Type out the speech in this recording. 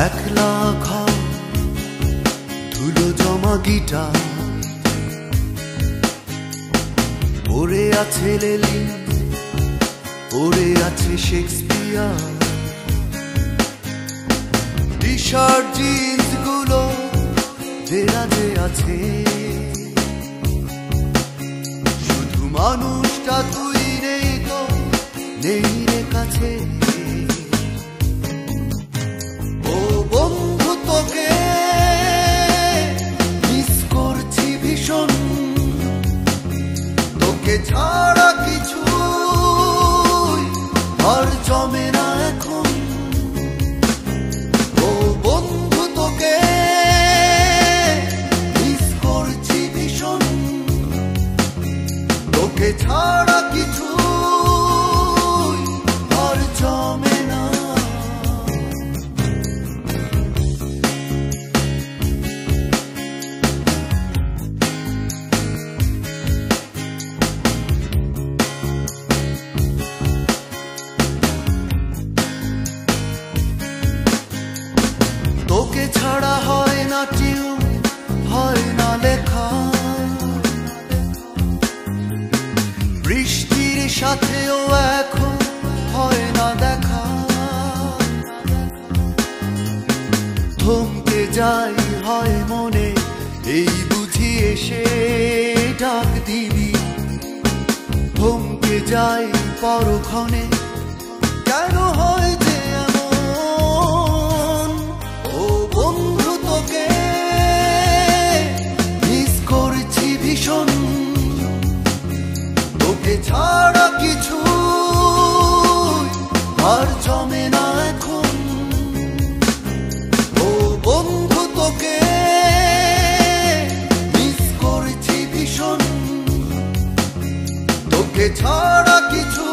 একলা খাও ধুলো জমা গিটার পড়ে আছে লেলি, পড়ে আছে শেক্সপিয়ার। টি শার্ট জিন্স গুলো দেরাজে আছে, শুধু মানুষটা তুই নেই তো, নেই রে কাছে। ও বন্ধু তোকে মিস করছি ভীষণ, তোকে ছাড়া কিছু আর জমে না এখন। ও বন্ধু তোকে মিস করছি ভীষণ, তোকে ছাড়া কিছু আর জমে না। তোকে ছাড়া হয় না টিউন, হয় না লেখা, বৃষ্টির সাথেও এখন হয় না দেখা। থমকে যাই হয় মনে, এই বুঝি এসে ডাক দিবি। থমকে যাই পরক্ষণে, কেন হয় যে এমন। ও বন্ধু তোকে মিস করছি ভীষণ, তোকে ছাড়া কিছু আর জমে না এখন। ও বন্ধু তোকে মিস করছি ভীষণ, তোকে ছাড়া কিছু